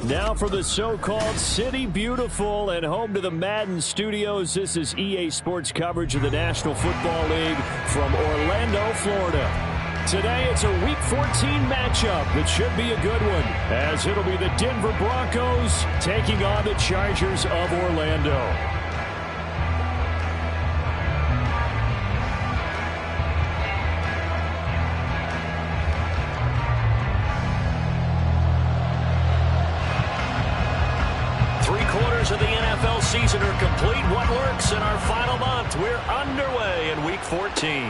Now for the so-called City Beautiful and home to the Madden Studios. This is EA Sports coverage of the National Football League from Orlando, Florida. Today it's a Week 14 matchup that should be a good one, as it'll be the Denver Broncos taking on the Chargers of Orlando. Of the NFL season are complete. What works in our final month? We're underway in Week 14.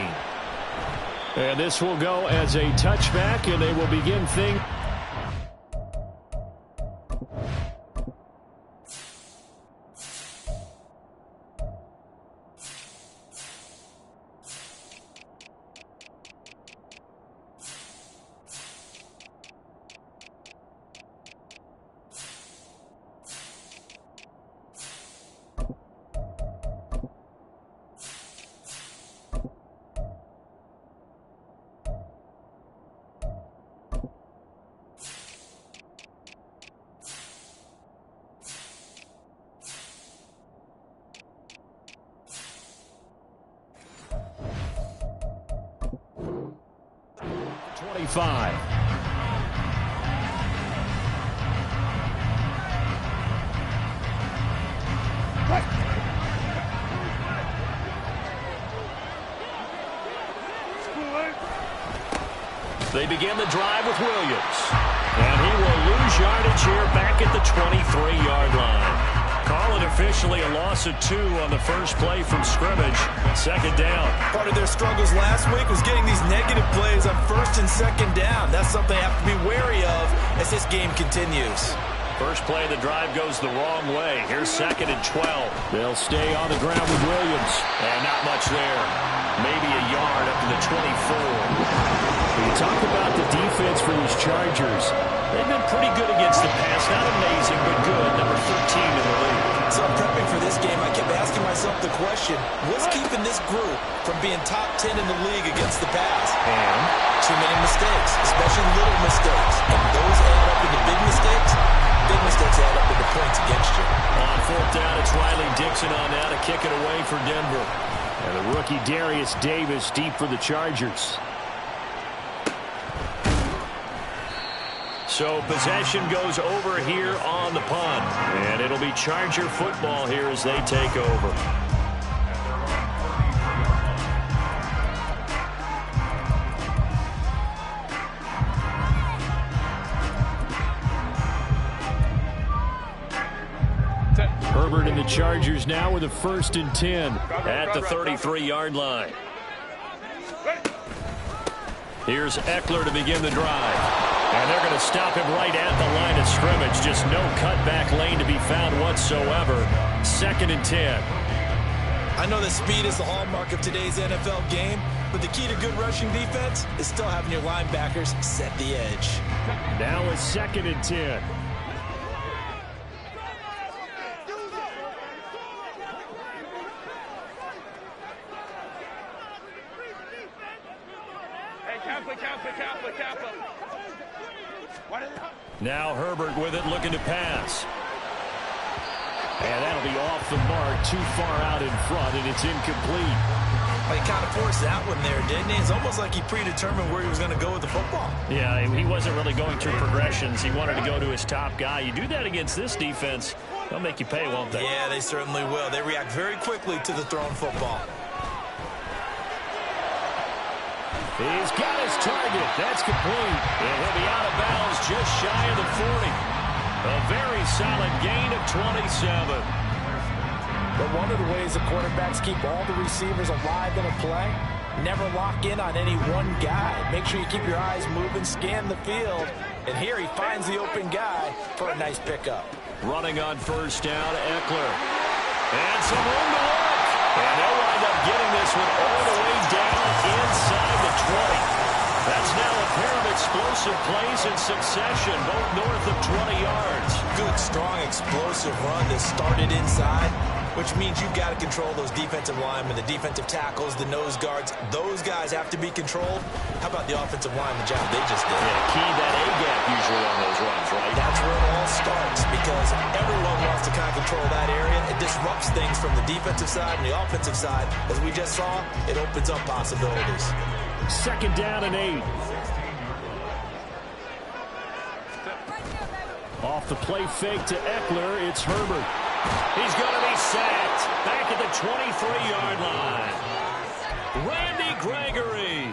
And this will go as a touchback, and they will begin things. They begin the drive with Williams. And he will lose yardage here back at the 23-yard line. Call it officially a loss of 2 on the first play from scrimmage. Second down. Part of their struggles last week was getting these negative plays on first and second down. That's something they have to be wary of as this game continues. First play of the drive goes the wrong way. Here's second and 12. They'll stay on the ground with Williams. And not much there. Maybe a yard up to the 24. When you talk about the defense for these Chargers, they've been pretty good against the pass. Not amazing, but good. Number 13 in the league. So I'm prepping for this game. I kept asking myself the question, what's keeping this group from being top 10 in the league against the pass? And too many mistakes, especially little mistakes. And those add up into big mistakes. Big mistakes add up into points against you. On fourth down, it's Riley Dixon on now to kick it away for Denver. And the rookie Darius Davis deep for the Chargers. So possession goes over here on the punt. And it'll be Charger football here as they take over. Herbert and the Chargers now with a 1st and 10 at the 33-yard line. Here's Eckler to begin the drive. And they're going to stop him right at the line of scrimmage. Just no cutback lane to be found whatsoever. 2nd and 10. I know that speed is the hallmark of today's NFL game, but the key to good rushing defense is still having your linebackers set the edge. Now it's 2nd and 10. Now Herbert with it, looking to pass. And that'll be off the mark, too far out in front, and it's incomplete. Well, he kind of forced that one there, didn't he? It's almost like he predetermined where he was going to go with the football. Yeah, he wasn't really going through progressions. He wanted to go to his top guy. You do that against this defense, they'll make you pay, won't they? Yeah, they certainly will. They react very quickly to the thrown football. He's got his target. That's complete. And he'll be out of bounds just shy of the 40. A very solid gain of 27. But one of the ways the quarterbacks keep all the receivers alive in a play, never lock in on any one guy. Make sure you keep your eyes moving, scan the field. And here he finds the open guy for a nice pickup. Running on first down, Eckler. And some room to work. And they'll wind up getting this one all the way down inside the 20. That's now a pair of explosive plays in succession, both north of 20 yards. Good, strong, explosive run that started inside, which means you've got to control those defensive linemen, the defensive tackles, the nose guards. Those guys have to be controlled. How about the offensive line, the job they just did? Yeah, key that A-gap usually on those runs, right? That's where it all starts, because everyone wants to kind of control that area. It disrupts things from the defensive side and the offensive side. As we just saw, it opens up possibilities. 2nd down and 8. Off the play fake to Eckler, it's Herbert. He's going to be sacked back at the 23-yard line. Randy Gregory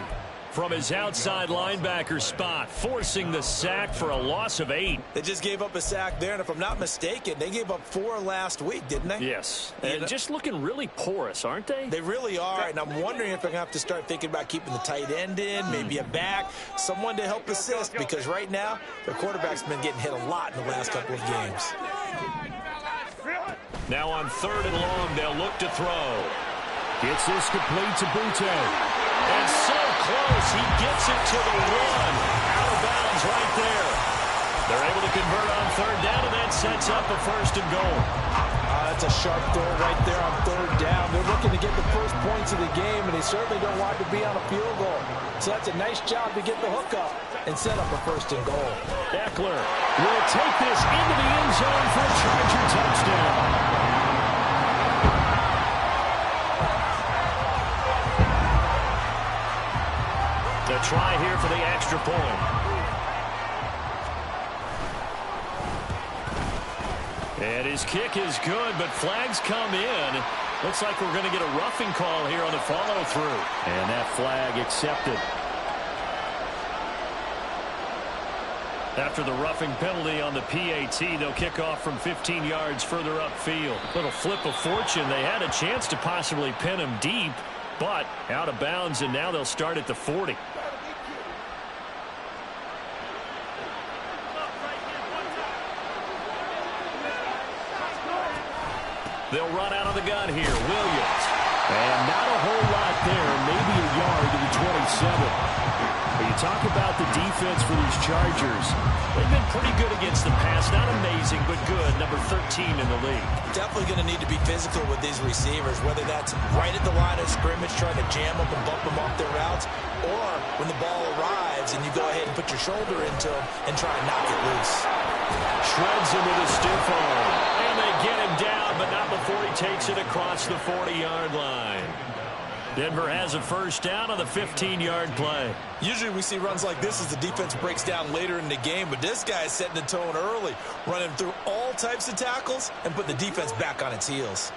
from his outside linebacker spot, forcing the sack for a loss of 8. They just gave up a sack there, and if I'm not mistaken, they gave up 4 last week, didn't they? Yes, and just looking really porous, aren't they? They really are, and I'm wondering if they're going to have to start thinking about keeping the tight end in, maybe a back, someone to help assist, because right now, their quarterback's been getting hit a lot in the last couple of games. Now on 3rd and long, they'll look to throw. Gets this complete to Butte. And so close, he gets it to the 1. Out of bounds right there. They're able to convert on 3rd down, and that sets up a 1st and goal. That's a sharp throw right there on 3rd down. They're looking to get the first points of the game, and they certainly don't want to be on a field goal. So that's a nice job to get the hook up and set up a 1st and goal. Eckler will take this into the end zone for a Charger touchdown. The try here for the extra point. And his kick is good, but flags come in. Looks like we're going to get a roughing call here on the follow-through. And that flag accepted. After the roughing penalty on the PAT, they'll kick off from 15 yards further upfield. Little flip of fortune. They had a chance to possibly pin him deep, but out of bounds, and now they'll start at the 40. They'll run out of the gun here. Williams. And not a whole lot there. Maybe a yard to the 27. But you talk about the defense for these Chargers. They've been pretty good against the pass. Not amazing, but good. Number 13 in the league. Definitely going to need to be physical with these receivers, whether that's right at the line of scrimmage, trying to jam up and bump them off their routes, or when the ball arrives and you go ahead and put your shoulder into them and try and knock it loose. Shreds him with a stiff arm. And they get him down, but not before he takes it across the 40-yard line. Denver has a 1st down on the 15-yard play. Usually we see runs like this as the defense breaks down later in the game, but this guy is setting the tone early, running through all types of tackles and put the defense back on its heels.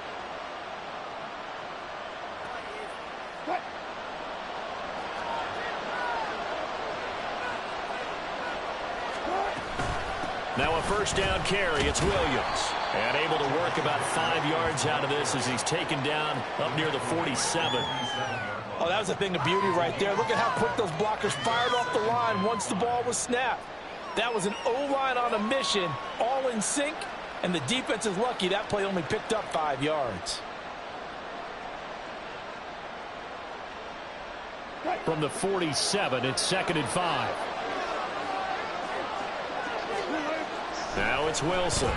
Now a 1st down carry. It's Williams. And able to work about 5 yards out of this as he's taken down up near the 47. Oh, that was a thing of beauty right there. Look at how quick those blockers fired off the line once the ball was snapped. That was an O-line on a mission, all in sync, and the defense is lucky that play only picked up 5 yards. From the 47, it's 2nd and 5. Now it's Wilson.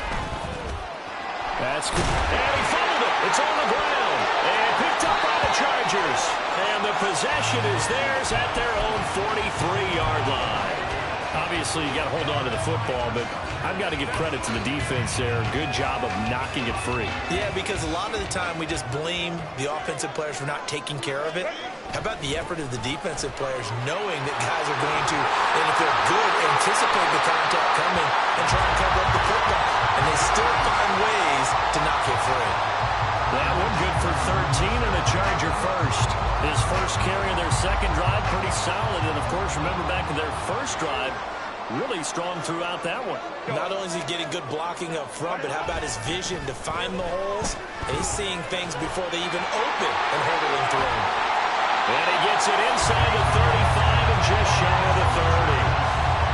That's good. And he fumbled it. It's on the ground. And picked up by the Chargers. And the possession is theirs at their own 43-yard line. Obviously, you got to hold on to the football, but I've got to give credit to the defense there. Good job of knocking it free. Yeah, because a lot of the time we just blame the offensive players for not taking care of it. How about the effort of the defensive players knowing that guys are going to, and if they're good, anticipate the contact coming and try and cover up the football. And they still find ways to knock it free. That one good for 13 and a Charger 1st. His 1st carry of their 2nd drive, pretty solid. And, of course, remember back to their 1st drive, really strong throughout that one. Not only is he getting good blocking up front, but how about his vision to find the holes? And he's seeing things before they even open and hurdling through them. And he gets it inside the 35 and just shy of the 30.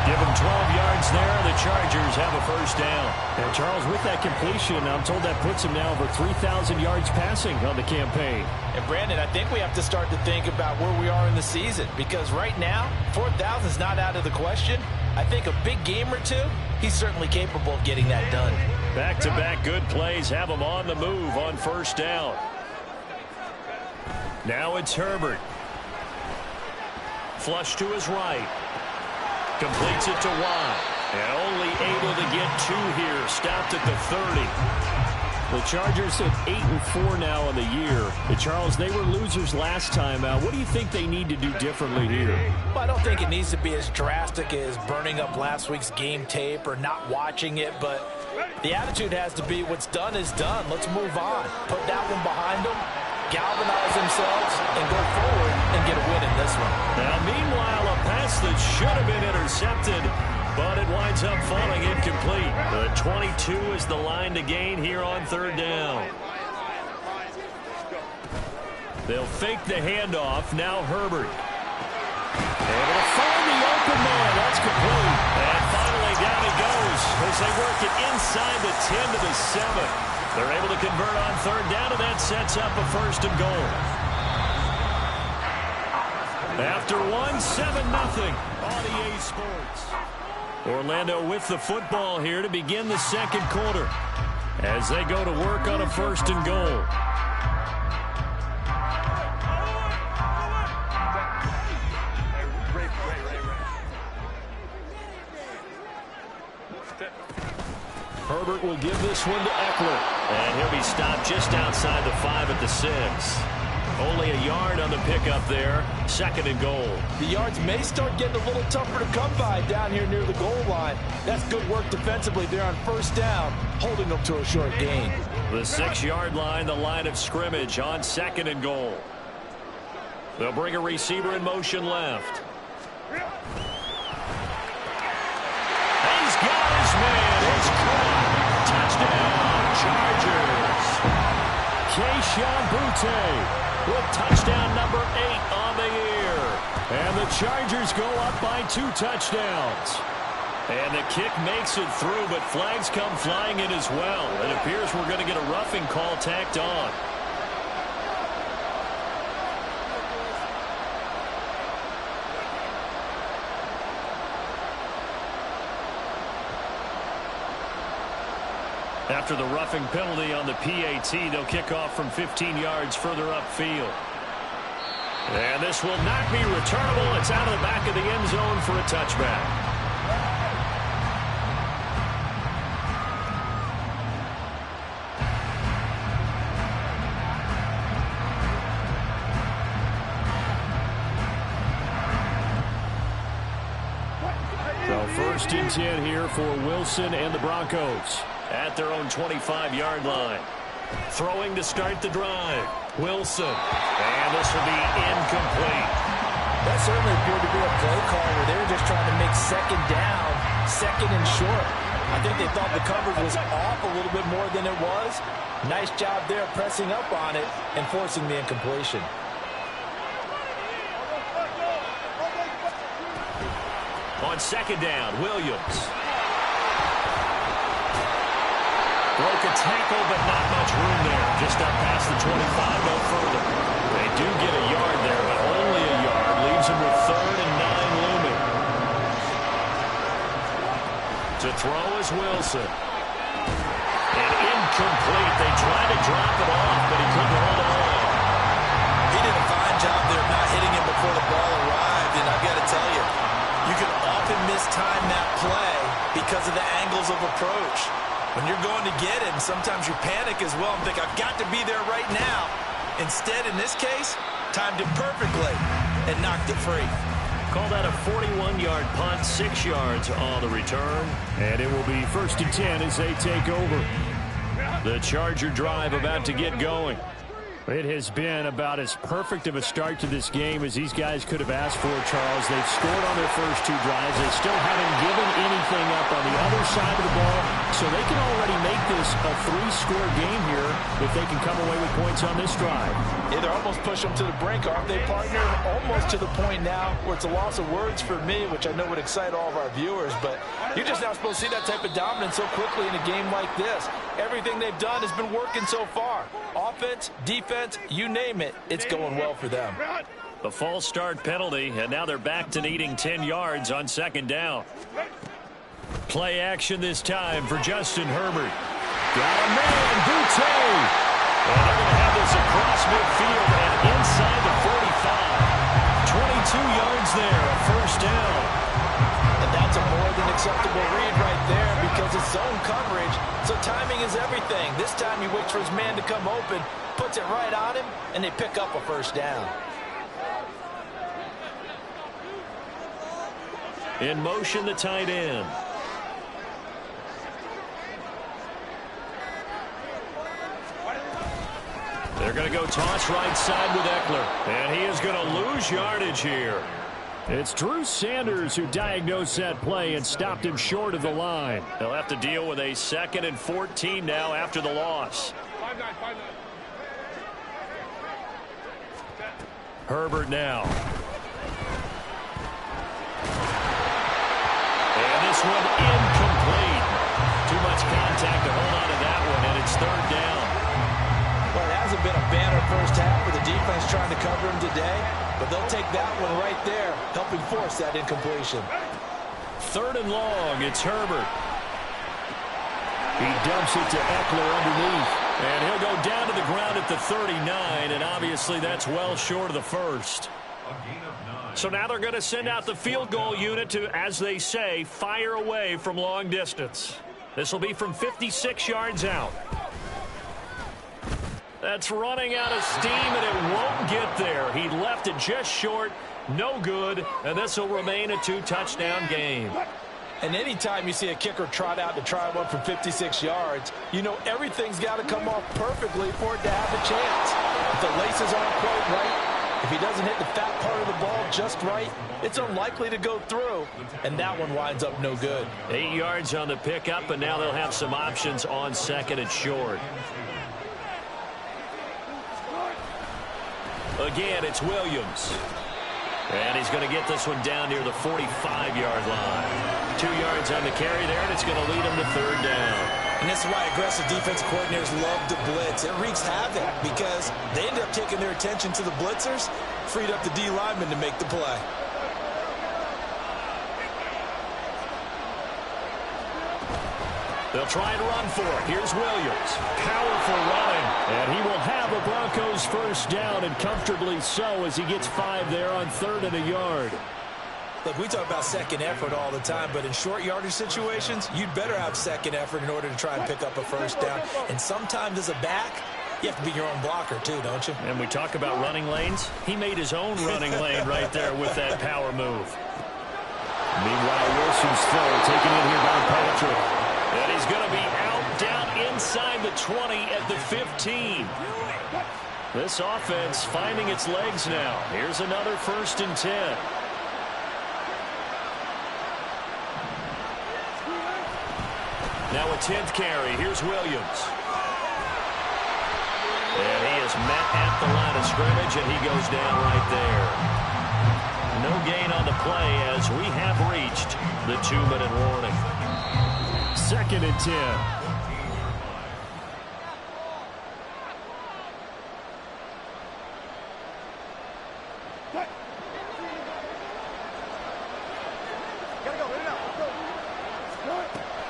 Give him 12 yards there. The Chargers have a 1st down. And Charles, with that completion, I'm told that puts him now over 3,000 yards passing on the campaign. And Brandon, I think we have to start to think about where we are in the season, because right now, 4,000 is not out of the question. I think a big game or two, he's certainly capable of getting that done. Back-to-back good plays have him on the move on first down. Now it's Herbert. Flush to his right. Completes it to Watt. And only able to get 2 here. Stopped at the 30. The Chargers at 8-4 now on the year. And Charles, they were losers last time out. What do you think they need to do differently here? Well, I don't think it needs to be as drastic as burning up last week's game tape or not watching it, but the attitude has to be what's done is done. Let's move on. Put that one behind them, galvanize themselves, and go forward and get a win in this one. Now, meanwhile, a pass that should have been intercepted, but it winds up falling incomplete. The 22 is the line to gain here on third down. They'll fake the handoff. Now Herbert. Able to find the open man. That's complete. And finally down it goes as they work it inside the 10 to the 7. They're able to convert on third down, and that sets up a first and goal. After 1, 7-0 on EA Sports. Orlando with the football here to begin the second quarter as they go to work on a first and goal. Herbert will give this one to Eckler. And he'll be stopped just outside the 5 at the 6. Only a yard on the pickup there. Second and goal. The yards may start getting a little tougher to come by down here near the goal line. That's good work defensively there on first down, holding them to a short gain. The 6-yard line, the line of scrimmage on second and goal. They'll bring a receiver in motion left. He's got his man. It's caught. Touchdown, Chargers. Keyshawn Boutte with touchdown number 8 on the year. And the Chargers go up by 2 touchdowns. And the kick makes it through, but flags come flying in as well. It appears we're going to get a roughing call tacked on. After the roughing penalty on the PAT, they'll kick off from 15 yards further upfield. And this will not be returnable. It's out of the back of the end zone for a touchback. So first and 10 here for Wilson and the Broncos at their own 25-yard line. Throwing to start the drive. Wilson. And this will be incomplete. That certainly appeared to be a play call where they were just trying to make second down, second and short. I think they thought the coverage was off a little bit more than it was. Nice job there pressing up on it and forcing the incompletion. On second down, Williams. Broke a tackle, but not much room there. Just up past the 25, no further. They do get a yard there, but only a yard. Leaves them with 3rd and 9 looming. To throw is Wilson. And incomplete. They tried to drop it off, but he couldn't hold on. He did a fine job there of not hitting him before the ball arrived, and I've got to tell you, you can often mistime that play because of the angles of approach. When you're going to get him, sometimes you panic as well and think, I've got to be there right now. Instead, in this case, timed it perfectly and knocked it free. Call that a 41-yard punt, 6 yards on the return. And it will be 1st and 10 as they take over. The Charger drive about to get going. It has been about as perfect of a start to this game as these guys could have asked for, Charles. They've scored on their first 2 drives. They still haven't given anything up on the other side of the ball, so they can already make this a 3-score game here if they can come away with points on this drive. Yeah, they're almost pushing them to the brink, aren't they, partner? Almost to the point now where it's a loss of words for me, which I know would excite all of our viewers, but you're just not supposed to see that type of dominance so quickly in a game like this. Everything they've done has been working so far. Offense, defense, you name it, it's going well for them. The false start penalty, and now they're back to needing 10 yards on second down. Play action this time for Justin Herbert. Got a man, Butte. And they're going to have this across midfield and inside the 45. 22 yards there, a first down. And that's a more than acceptable read right there because it's zone coverage, so timing is everything. This time he waits for his man to come open, puts it right on him, and they pick up a first down. In motion, the tight end. They're going to go toss right side with Eckler. And he is going to lose yardage here. It's Drew Sanders who diagnosed that play and stopped him short of the line. They'll have to deal with a 2nd and 14 now after the loss. Herbert now. And this one incomplete. Too much contact to hold on to that one, and it's 3rd down. Well, it hasn't been a banner first half for the defense trying to cover him today, but they'll take that one right there, helping force that incompletion. 3rd and long, it's Herbert. He dumps it to Eckler underneath, and he'll go down to the ground at the 39, and obviously that's well short of the first. So now they're going to send out the field goal unit to, as they say, fire away from long distance. This will be from 56 yards out. That's running out of steam, and it won't get there. He left it just short, no good, and this will remain a 2-touchdown game. And anytime you see a kicker trot out to try one from 56 yards, you know everything's got to come off perfectly for it to have a chance. If the laces aren't quite right, if he doesn't hit the fat part of the ball just right, it's unlikely to go through, and that one winds up no good. 8 yards on the pickup, and now they'll have some options on 2nd and short. Again, it's Williams. And he's going to get this one down near the 45-yard line. 2 yards on the carry there, and it's going to lead him to 3rd down. And this is why aggressive defensive coordinators love to blitz. It wreaks havoc because they end up taking their attention to the blitzers, freed up the D lineman to make the play. They'll try and run for it. Here's Williams. Powerful running. And he will have a Broncos first down, and comfortably so, as he gets 5 there on 3rd and a yard. Look, we talk about second effort all the time, but in short yardage situations, you'd better have second effort in order to try and pick up a first down. And sometimes as a back, you have to be your own blocker too, don't you? And we talk about running lanes. He made his own running lane right there with that power move. Meanwhile, Wilson's throw taken in here by Patrick. And he's going to be out down inside the 20 at the 15. This offense finding its legs now. Here's another 1st and 10. Now a 10th carry. Here's Williams. And he is met at the line of scrimmage, and he goes down right there. No gain on the play as we have reached the 2-minute warning. 2nd and 10.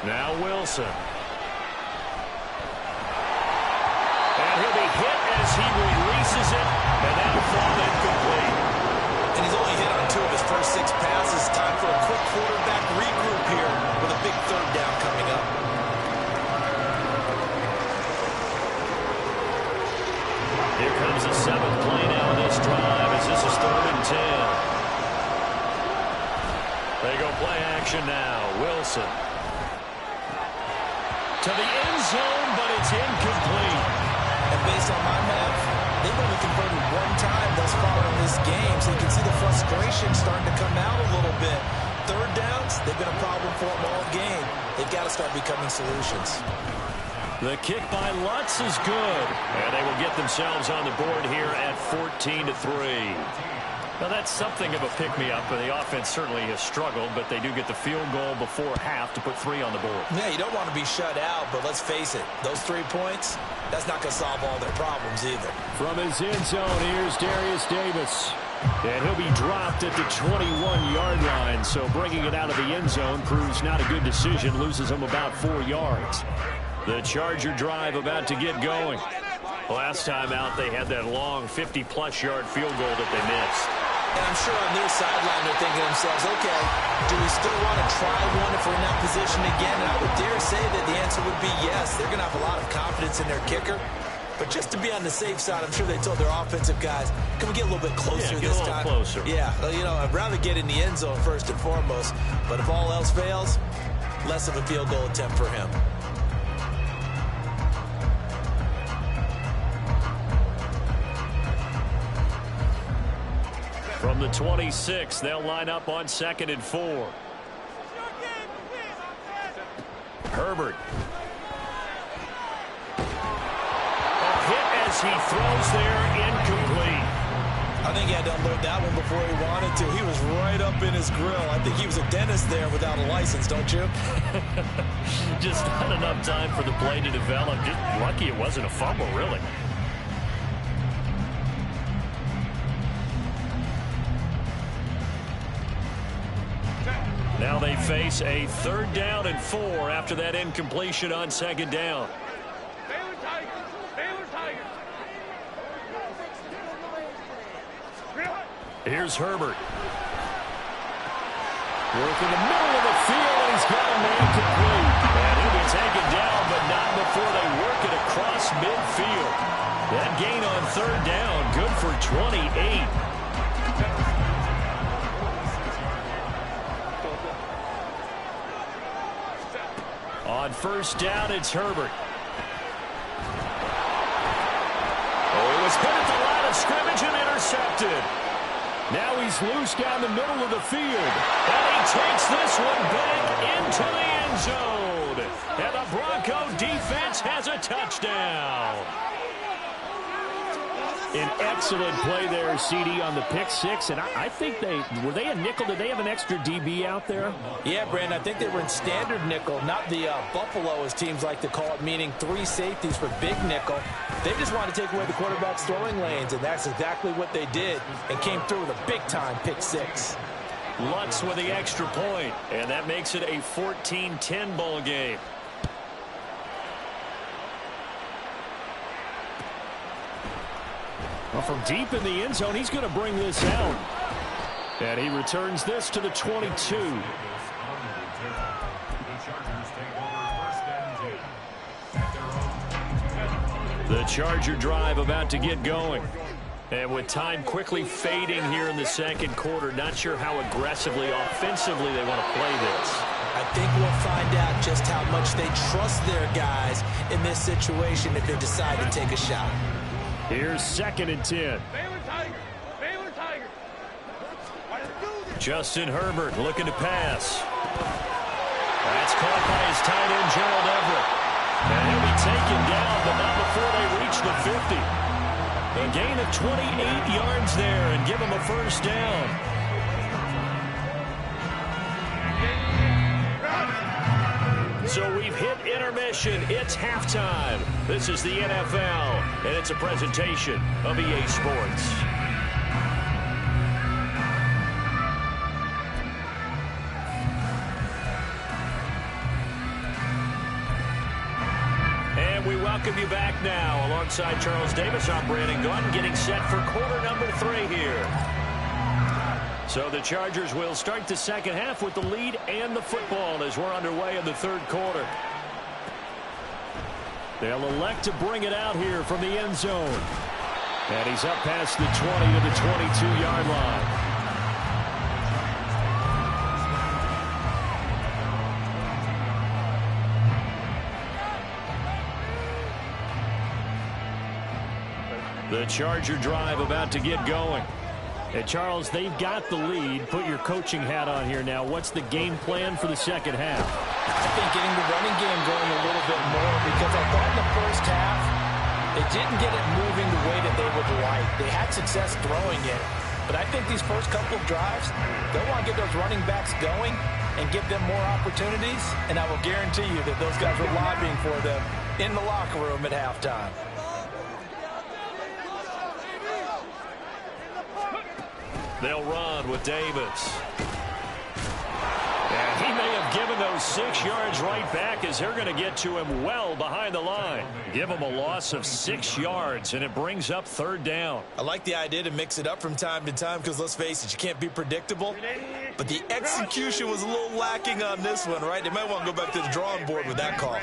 Now Wilson. And he'll be hit as he releases it, and that'll fall incomplete. And he's only hit on 2 of his first 6 passes. Time for a quick quarterback regroup here with a big 3rd down coming up. Here comes the 7th play now in this drive as this is 3rd and 10. They go play action now. Wilson. To the end zone, but it's incomplete. And based on my math, they've only converted 1 time thus far in this game, so you can see the frustration starting to come out a little bit. 3rd downs, they've been a problem for them all game. They've got to start becoming solutions. The kick by Lutz is good, and they will get themselves on the board here at 14-3. Now, that's something of a pick-me-up, and the offense certainly has struggled, but they do get the field goal before half to put 3 on the board. Yeah, you don't want to be shut out, but let's face it, those 3 points, that's not going to solve all their problems either. From his end zone, here's Darius Davis. And he'll be dropped at the 21-yard line, so bringing it out of the end zone proves not a good decision, loses him about 4 yards. The Charger drive about to get going. Last time out, they had that long 50-plus yard field goal that they missed. And I'm sure on their sideline they're thinking to themselves, okay, do we still want to try one if we're in that position again? And I would dare say that the answer would be yes. They're going to have a lot of confidence in their kicker. But just to be on the safe side, I'm sure they told their offensive guys, can we get a little bit closer this time? Closer. Yeah, well, you know, I'd rather get in the end zone first and foremost. But if all else fails, less of a field goal attempt for him. From the 26, they'll line up on 2nd and 4. Herbert. A hit as he throws there, incomplete. I think he had to unload that one before he wanted to. He was right up in his grill. I think he was a dentist there without a license, don't you? Just not enough time for the play to develop. Just lucky it wasn't a fumble, really. Now they face a 3rd down and 4 after that incompletion on 2nd down. Here's Herbert. Working the middle of the field, and he's got a man complete. And he'll be taken down, but not before they work it across midfield. That gain on 3rd down, good for 28. On 1st down, it's Herbert. Oh, he was hit at the line of scrimmage and intercepted. Now he's loose down the middle of the field. And he takes this one back into the end zone. And the Bronco defense has a touchdown. An excellent play there, CD, on the pick six. And I think were they a nickel? Did they have an extra DB out there? Yeah, Brandon, I think they were in standard nickel, not the Buffalo, as teams like to call it, meaning 3 safeties for big nickel. They just wanted to take away the quarterback's throwing lanes, and that's exactly what they did, and came through with a big-time pick six. Lutz with the extra point, and that makes it a 14-10 ball game. Well, from deep in the end zone, he's going to bring this out. And he returns this to the 22. The Charger drive about to get going. And with time quickly fading here in the 2nd quarter, not sure how aggressively, offensively they want to play this. I think we'll find out just how much they trust their guys in this situation if they decide to take a shot. Here's 2nd and 10. Justin Herbert looking to pass. That's caught by his tight end, Gerald Everett. And he'll be taken down, but not before they reach the 50. A gain of 28 yards there and give him a 1st down. So we've hit intermission. It's halftime. This is the NFL, and it's a presentation of EA Sports. And we welcome you back now. Alongside Charles Davis, I'm Brandon Gunn, getting set for quarter number 3 here. So the Chargers will start the 2nd half with the lead and the football as we're underway in the 3rd quarter. They'll elect to bring it out here from the end zone. And he's up past the 20 to the 22-yard line. The Charger drive about to get going. Hey, Charles, they've got the lead. Put your coaching hat on here now. What's the game plan for the 2nd half? I think getting the running game going a little bit more, because I thought in the 1st half, they didn't get it moving the way that they would like. They had success throwing it. But I think these first couple of drives, they'll want to get those running backs going and give them more opportunities. And I will guarantee you that those guys were lobbying for them in the locker room at halftime. They'll run with Davis. And he may have giving those 6 yards right back as they're going to get to him well behind the line. Give him a loss of 6 yards, and it brings up 3rd down. I like the idea to mix it up from time to time because, let's face it, you can't be predictable. But the execution was a little lacking on this one, right? They might want to go back to the drawing board with that call.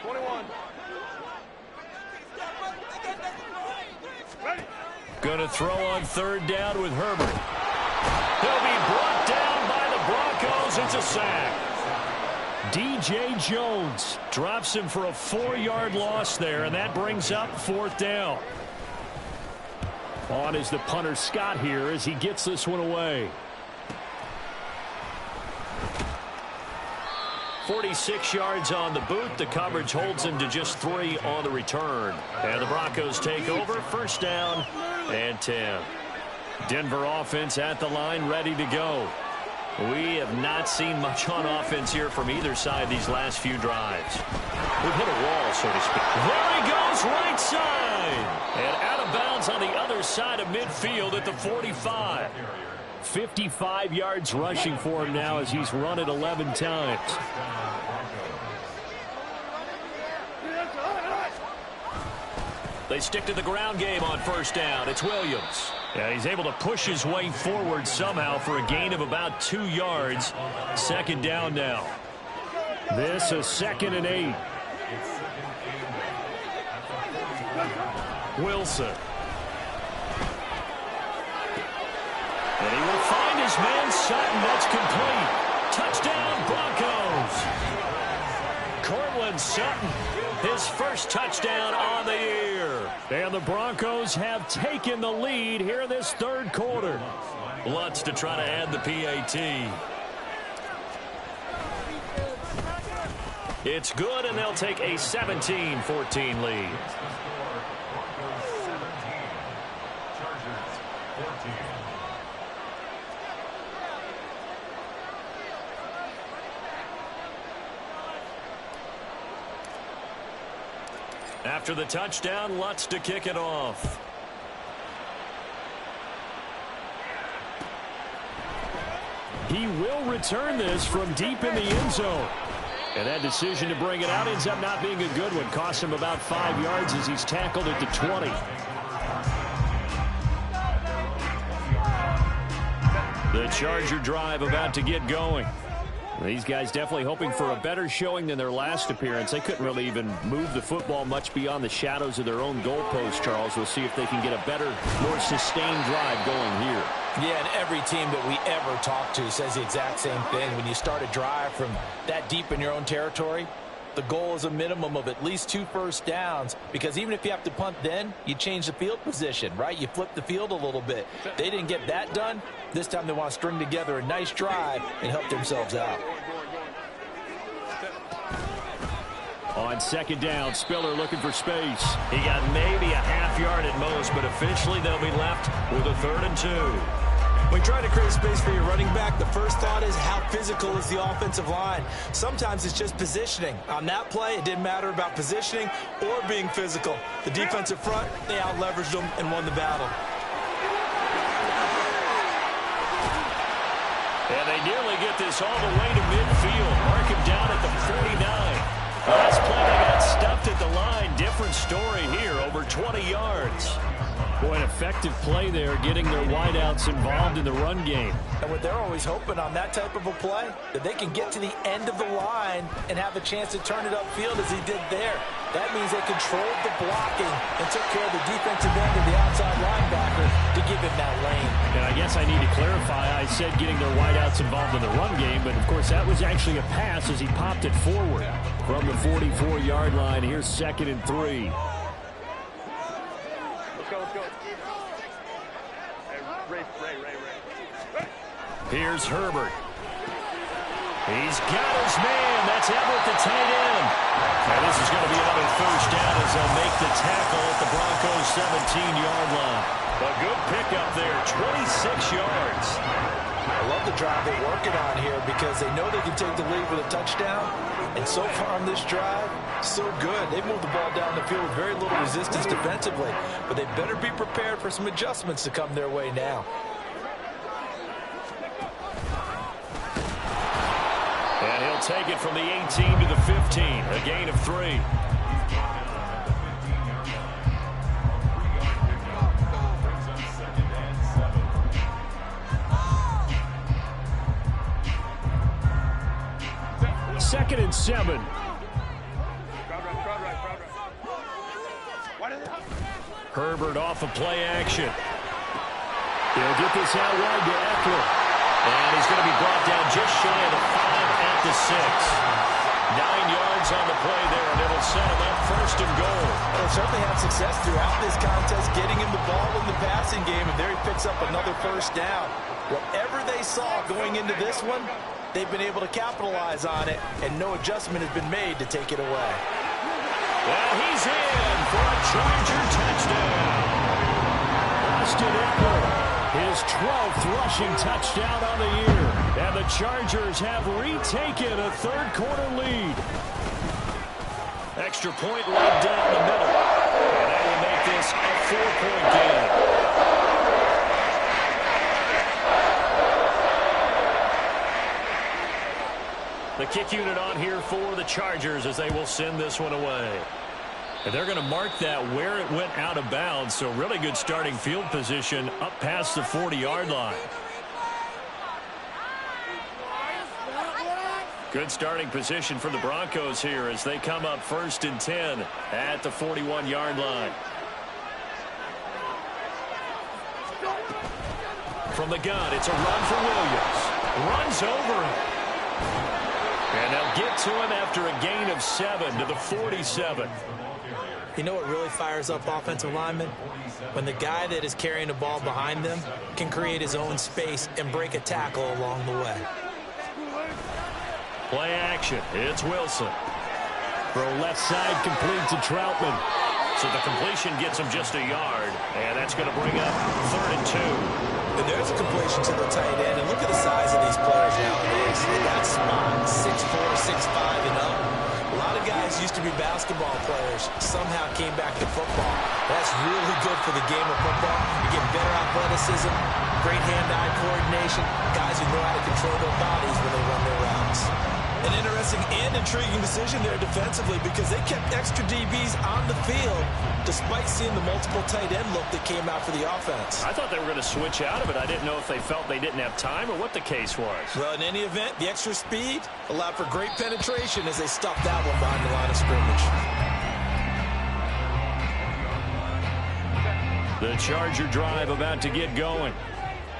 21. Going to throw on 3rd down with Herbert. He'll be brought down by the Broncos. It's a sack. DJ Jones drops him for a 4-yard loss there, and that brings up 4th down. On is the punter Scott here as he gets this one away. 46 yards on the boot. The coverage holds him to just 3 on the return. And the Broncos take over. 1st down and 10. Denver offense at the line, ready to go. We have not seen much on offense here from either side these last few drives. We've hit a wall, so to speak. There he goes, right side. And out of bounds on the other side of midfield at the 45. 55 yards rushing for him now as he's run it 11 times. They stick to the ground game on 1st down. It's Williams. Yeah, he's able to push his way forward somehow for a gain of about 2 yards. 2nd down now. This is 2nd and 8. Wilson. And he will find his man Sutton. That's complete. Touchdown, Broncos. Cortland Sutton, his 1st touchdown on the year. And the Broncos have taken the lead here in this 3rd quarter. Lutz to try to add the PAT. It's good, and they'll take a 17-14 lead. After the touchdown, Lutz to kick it off. He will return this from deep in the end zone. And that decision to bring it out ends up not being a good one. Costs him about 5 yards as he's tackled at the 20. The Charger drive about to get going. These guys definitely hoping for a better showing than their last appearance. They couldn't really even move the football much beyond the shadows of their own goalpost, Charles. We'll see if they can get a better, more sustained drive going here. Yeah, and every team that we ever talk to says the exact same thing. When you start a drive from that deep in your own territory, the goal is a minimum of at least 2 first downs, because even if you have to punt then, you change the field position, right? You flip the field a little bit. They didn't get that done. This time they want to string together a nice drive and help themselves out. On 2nd down, Spiller looking for space. He got maybe a half yard at most, but officially they'll be left with a 3rd and 2. When you try to create space for your running back, the first thought is how physical is the offensive line. Sometimes it's just positioning. On that play, it didn't matter about positioning or being physical. The defensive front, they out-leveraged them and won the battle. And they nearly get this all the way to midfield. Mark him down at the 49. Last play, they got stuffed at the line. Different story here, over 20 yards. Boy, an effective play there, getting their wideouts involved in the run game. And what they're always hoping on that type of a play, that they can get to the end of the line and have a chance to turn it upfield as he did there. That means they controlled the blocking and took care of the defensive end of the outside linebacker to give him that lane. And I guess I need to clarify, I said getting their wideouts involved in the run game, but of course that was actually a pass as he popped it forward. From the 44-yard line, here's 2nd and 3. Here's Herbert. He's got his man. That's Everett, the tight end. And this is going to be another 1st down as they'll make the tackle at the Broncos' 17-yard line. A good pickup there, 26 yards. I love the drive they're working on here because they know they can take the lead with a touchdown. And so far on this drive, so good. They've moved the ball down the field with very little resistance defensively. But they better be prepared for some adjustments to come their way now. take it from the 18 to the 15. A gain of 3. Second and 7. Herbert off of play action. He'll get this out wide to Eckler. And he's going to be brought down just shy of the 5 at the 6. 9 yards on the play there, and it'll set him up first and goal. They'll certainly have success throughout this contest, getting him the ball in the passing game, and there he picks up another first down. Whatever they saw going into this one, they've been able to capitalize on it, and no adjustment has been made to take it away. Well, he's in for a Charger touchdown. Austin Eckler, his 12th rushing touchdown on the year. And the Chargers have retaken a third-quarter lead. Extra point right down the middle. And that will make this a 4-point game. The kick unit on here for the Chargers as they will send this one away. And they're going to mark that where it went out of bounds, so really good starting field position up past the 40-yard line. Good starting position for the Broncos here as they come up 1st and 10 at the 41-yard line. From the gun, it's a run for Williams. Runs over him. And they'll get to him after a gain of 7 to the 47. You know what really fires up offensive linemen? When the guy that is carrying the ball behind them can create his own space and break a tackle along the way. Play action. It's Wilson. Throw left side complete to Troutman. So the completion gets him just a yard. And that's going to bring up 3rd and 2. And there's a completion to the tight end. And look at the size of these players nowadays. In that spot, 6'4", 6'5", and up. A lot of guys used to be basketball players, somehow came back to football. That's really good for the game of football. You get better athleticism, great hand-eye coordination, guys who know how to control their bodies when they run their routes. An interesting and intriguing decision there defensively because they kept extra DBs on the field despite seeing the multiple tight end look that came out for the offense. I thought they were going to switch out of it. I didn't know if they felt they didn't have time or what the case was. Well, in any event, the extra speed allowed for great penetration as they stuffed that one behind the line of scrimmage. The Charger drive about to get going.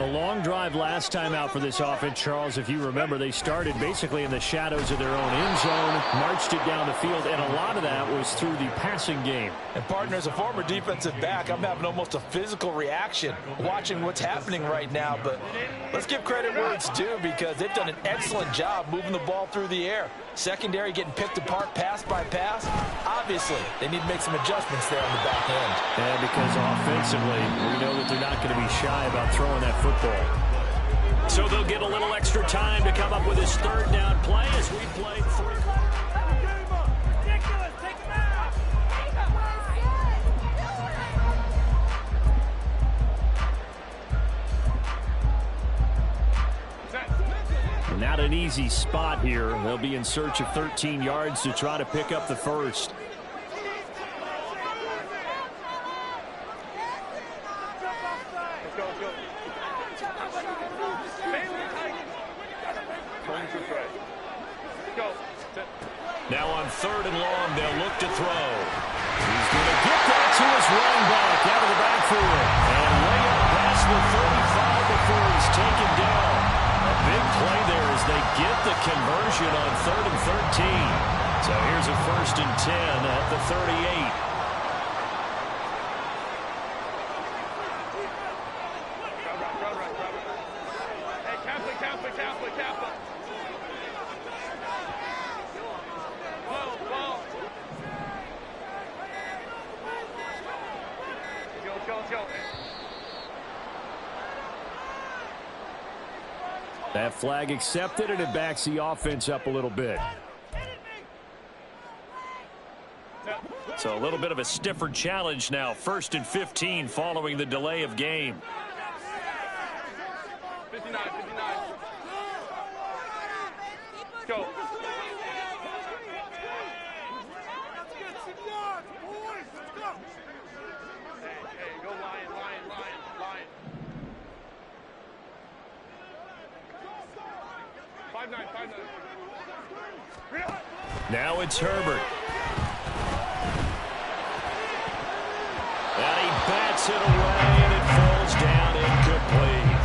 A long drive last time out for this offense, Charles. If you remember, they started basically in the shadows of their own end zone, marched it down the field, and a lot of that was through the passing game. And partner, as a former defensive back, I'm having almost a physical reaction watching what's happening right now. But let's give credit where it's due because they've done an excellent job moving the ball through the air. Secondary getting picked apart pass by pass. Obviously, they need to make some adjustments there on the back end. Yeah, because offensively, we know that they're not going to be shy about throwing that football. So they'll get a little extra time to come up with his 3rd down play as we play 3. Not an easy spot here. They'll be in search of 13 yards to try to pick up the first. Now on 3rd and long, they'll look to throw. He's going to get that to his running back out of the backfield. And way up past the 35 before he's taken down. A big play there as they get the conversion on 3rd and 13. So here's a 1st and 10 at the 38. That flag accepted, and it backs the offense up a little bit. So a little bit of a stiffer challenge now. 1st and 15 following the delay of game. 59. Let's go. Hey, go Lion. Five nine. Now it's Herbert. And he bats it away, and it falls down incomplete.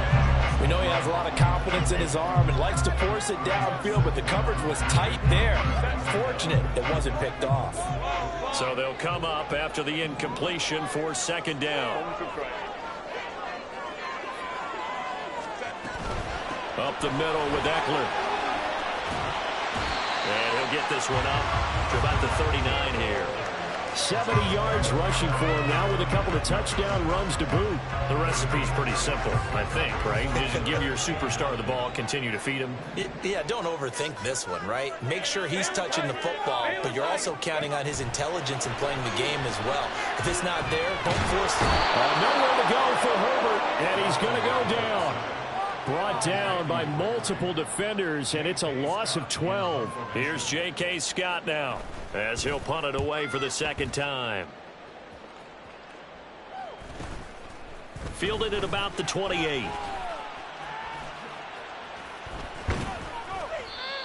We know he has a lot of confidence in his arm and likes to force it downfield, but the coverage was tight there. Fortunate it wasn't picked off. So they'll come up after the incompletion for second down. Up the middle with Eckler. And he'll get this one up to about the 39 here. 70 yards rushing for him now with a couple of touchdown runs to boot. The recipe's pretty simple, I think, right? Just give your superstar the ball, continue to feed him. Yeah, don't overthink this one, right? Make sure he's touching the football, but you're also counting on his intelligence in playing the game as well. If it's not there, don't force it. Nowhere to go for Herbert, and he's going to go down. Brought down by multiple defenders, and it's a loss of 12. Here's J.K. Scott now, as he'll punt it away for the second time. Fielded at about the 28.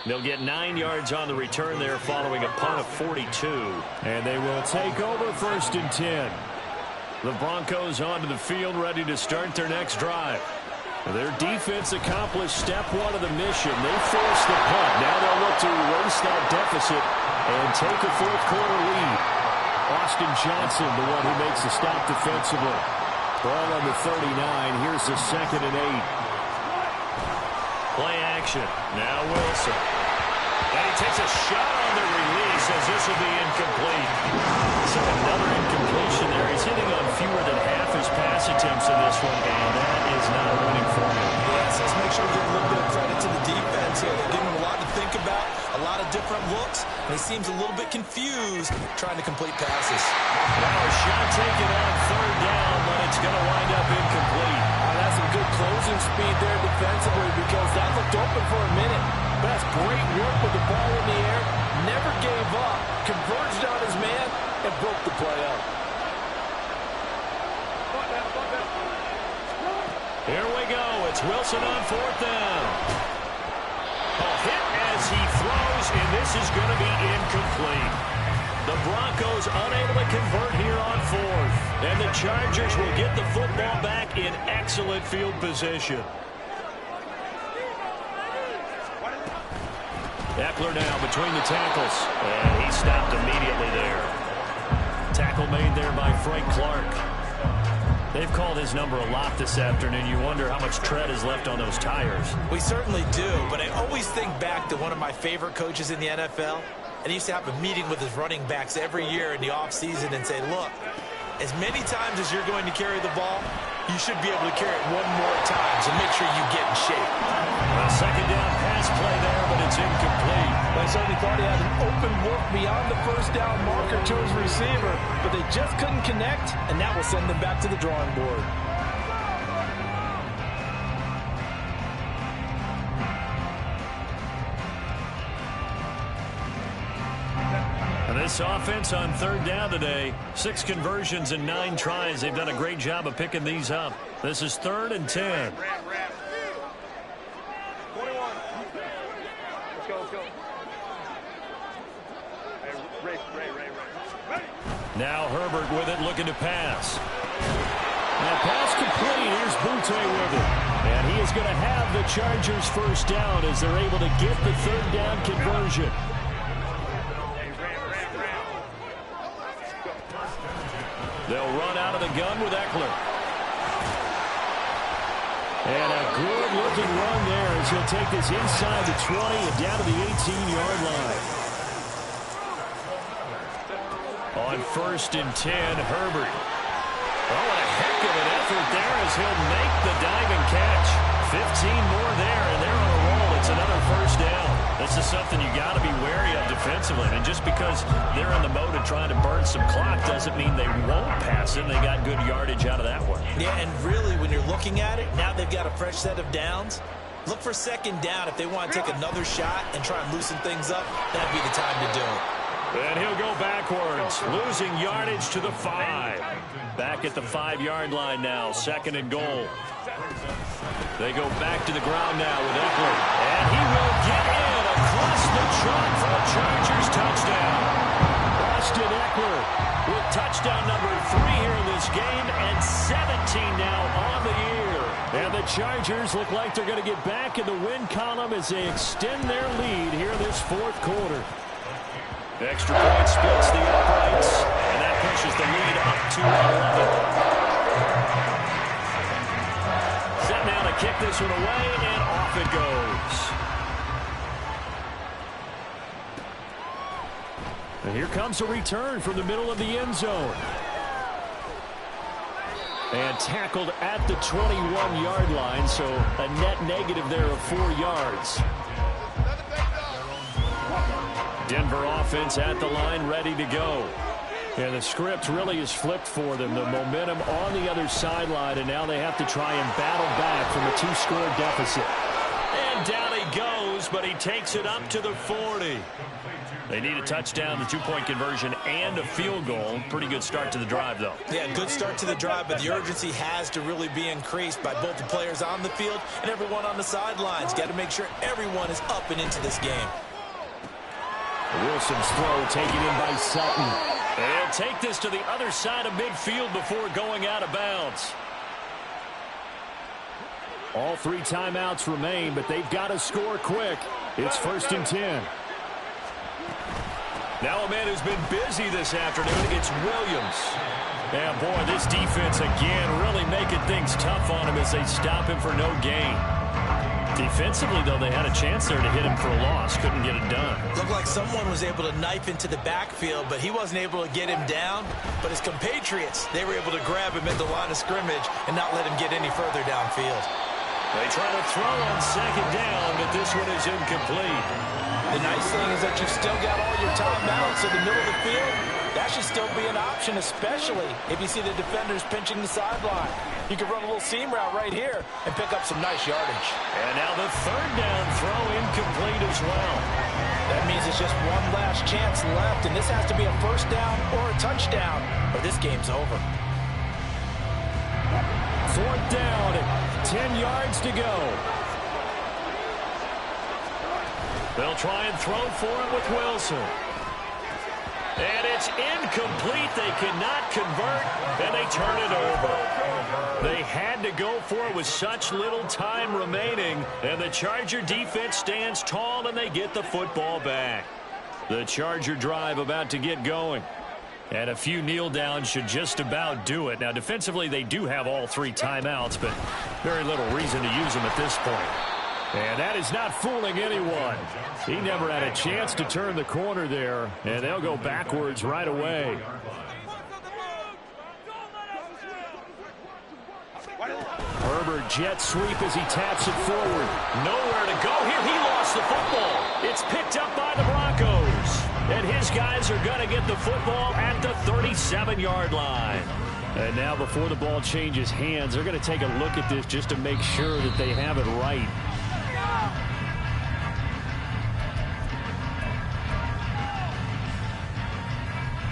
They'll get 9 yards on the return there following a punt of 42. And they will take over 1st and 10. The Broncos onto the field ready to start their next drive. Their defense accomplished step one of the mission. They forced the punt. Now they'll look to erase that deficit and take a fourth-quarter lead. Austin Johnson, the one who makes the stop defensively. Ball on the 39. Here's the 2nd and 8. Play action. Now Wilson. And he takes a shot on the release as this will be incomplete. So another incompletion there. He's hitting on fewer than half his pass attempts in this one, and that is not a winning formula. Yes, let's make sure we give a little bit of credit to the defense here. They're giving him a lot to think about, a lot of different looks, and he seems a little bit confused trying to complete passes. Now a shot taken on 3rd down, but it's going to wind up incomplete. That's some good closing speed there defensively because that looked open for a minute. But that's great work with the ball in the air. Never gave up, converged on his man, and broke the play up. Here we go. It's Wilson on 4th down. A hit as he throws, and this is going to be incomplete. The Broncos unable to convert here on 4th. And the Chargers will get the football back in excellent field position. Eckler now between the tackles. And he stopped immediately there. Tackle made there by Frank Clark. They've called his number a lot this afternoon. You wonder how much tread is left on those tires. We certainly do, but I always think back to one of my favorite coaches in the NFL. And he used to have a meeting with his running backs every year in the offseason and say, look, as many times as you're going to carry the ball, you should be able to carry it one more time, so make sure you get in shape. A 2nd down pass play there, but it's incomplete. I certainly thought he had an open look beyond the 1st down marker to his receiver, but they just couldn't connect, and that will send them back to the drawing board. This offense on 3rd down today, 6 conversions and 9 tries. They've done a great job of picking these up. This is 3rd and 10. 21. Let's go. Hey, Ray. Now Herbert with it, looking to pass. And pass complete. Here's Butte with it. And he is going to have the Chargers 1st down as they're able to get the 3rd down conversion. They'll run out of the gun with Eckler. And a good-looking run there as he'll take this inside the 20 and down to the 18-yard line. On 1st and 10, Herbert. Oh, and a heck of an effort there as he'll make the diving catch. 15 more there, and they're on a roll. It's another 1st down. This is something you got to be wary of defensively. And just because they're in the mode of trying to burn some clock doesn't mean they won't pass it. They got good yardage out of that one. Yeah, and really, when you're looking at it, now they've got a fresh set of downs. Look for second down if they want to take another shot and try and loosen things up. That'd be the time to do it. And he'll go backwards, losing yardage to the 5. Back at the 5-yard line now, 2nd and goal. They go back to the ground now with Eckler. And he will get in across the trunk for a Chargers touchdown. Austin Eckler with touchdown number 3 here in this game, and 17 now on the year. And the Chargers look like they're going to get back in the win column as they extend their lead here in this 4th quarter. Extra point splits the uprights, and that pushes the lead up to 11. Set now to kick this one away, and off it goes. And here comes a return from the middle of the end zone. And tackled at the 21-yard line, so a net negative there of 4 yards. Denver offense at the line, ready to go. And the script really is flipped for them. The momentum on the other sideline, and now they have to try and battle back from a 2-score deficit. And down he goes, but he takes it up to the 40. They need a touchdown, the 2-point conversion, and a field goal. Pretty good start to the drive, though. Yeah, good start to the drive, but the urgency has to really be increased by both the players on the field and everyone on the sidelines. Got to make sure everyone is up and into this game. Wilson's throw taken in by Sutton. And he'll take this to the other side of midfield before going out of bounds. All 3 timeouts remain, but they've got to score quick. It's 1st and 10. Now a man who's been busy this afternoon, it's Williams. And boy, this defense again really making things tough on him as they stop him for no gain. Defensively, though, they had a chance there to hit him for a loss. Couldn't get it done. Looked like someone was able to knife into the backfield, but he wasn't able to get him down. But his compatriots, they were able to grab him at the line of scrimmage and not let him get any further downfield. They try to throw on 2nd down, but this one is incomplete. The nice thing is that you've still got all your timeouts in the middle of the field. That should still be an option, especially if you see the defenders pinching the sideline. You can run a little seam route right here and pick up some nice yardage. And now the 3rd down throw incomplete as well. That means it's just one last chance left, and this has to be a 1st down or a touchdown, or this game's over. 4th down, 10 yards to go. They'll try and throw for it with Wilson. And it's incomplete. They cannot convert, and they turn it over. They had to go for it with such little time remaining, and the Charger defense stands tall, and they get the football back. The Charger drive about to get going. And a few kneel downs should just about do it. Now, defensively, they do have all 3 timeouts, but very little reason to use them at this point. And that is not fooling anyone. He never had a chance to turn the corner there, and they'll go backwards right away. Herbert jet sweep as he taps it forward. Nowhere to go here. He lost the football. It's picked up by the Broncos. And his guys are going to get the football at the 37-yard line. And now before the ball changes hands, they're going to take a look at this just to make sure that they have it right.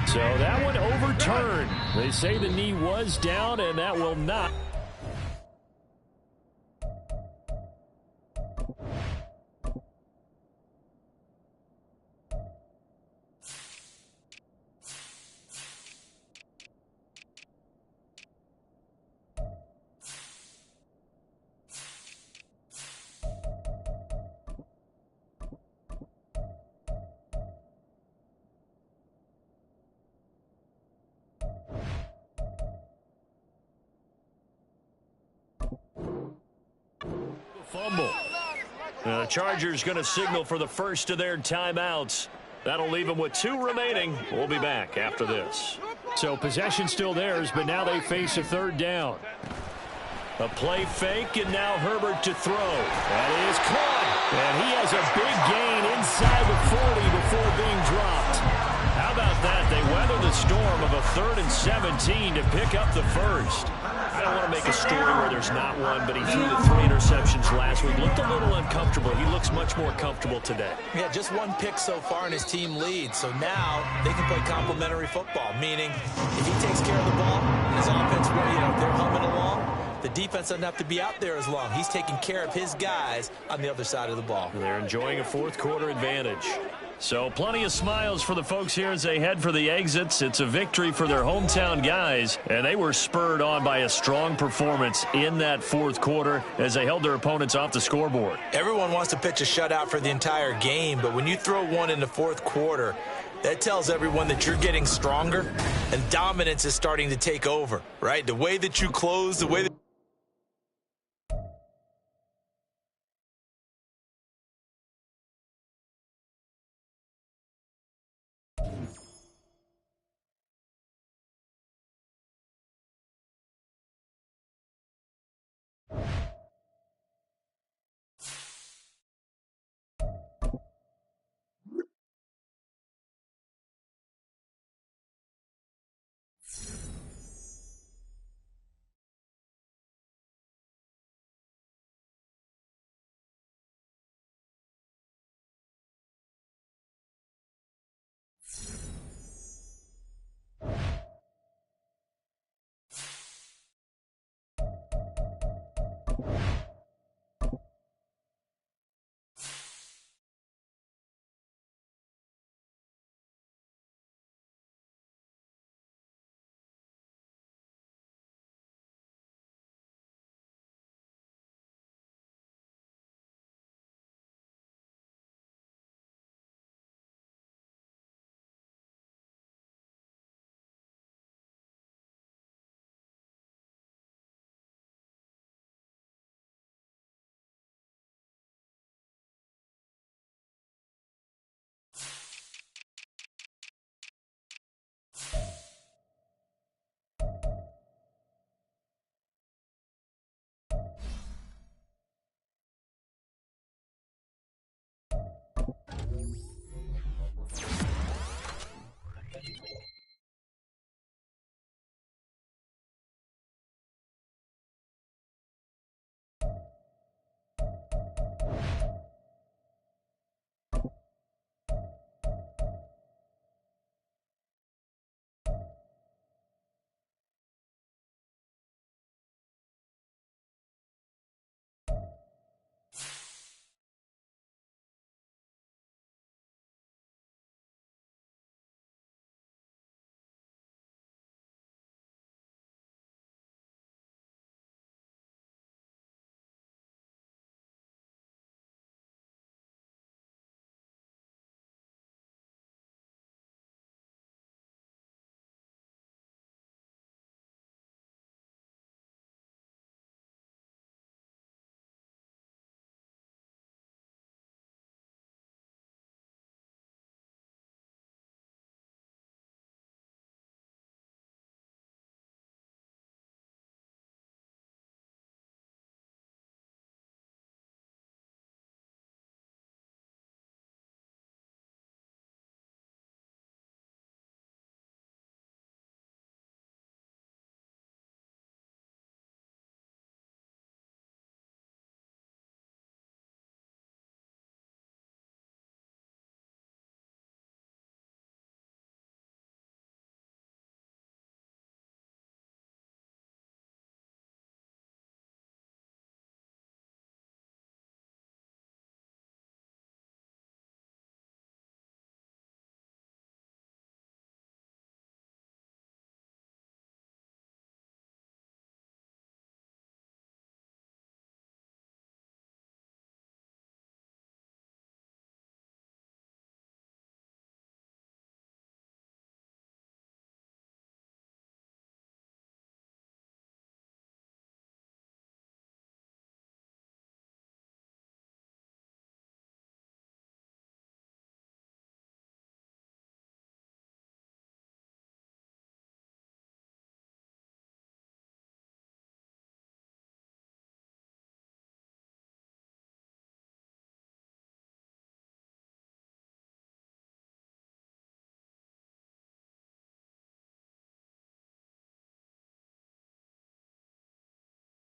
So that one overturned. They say the knee was down, and that will not. Fumble. The Chargers going to signal for the first of their timeouts. That'll leave them with 2 remaining. We'll be back after this. So possession still theirs, but now they face a 3rd down. A play fake, and now Herbert to throw. That is caught. And he has a big gain inside the 40 before being dropped. How about that? They weather the storm of a 3rd and 17 to pick up the first. I don't want to make a story where there's not one, but he threw the 3 interceptions last last week. Looked a little uncomfortable. He looks much more comfortable today. Yeah, just one pick so far in his team lead. So now they can play complementary football, meaning if he takes care of the ball and his offense, they're humming along, the defense doesn't have to be out there as long. He's taking care of his guys on the other side of the ball. They're enjoying a fourth quarter advantage. So plenty of smiles for the folks here as they head for the exits. It's a victory for their hometown guys, and they were spurred on by a strong performance in that fourth quarter as they held their opponents off the scoreboard. Everyone wants to pitch a shutout for the entire game, but when you throw one in the fourth quarter, that tells everyone that you're getting stronger and dominance is starting to take over, right? The way that you close, the way that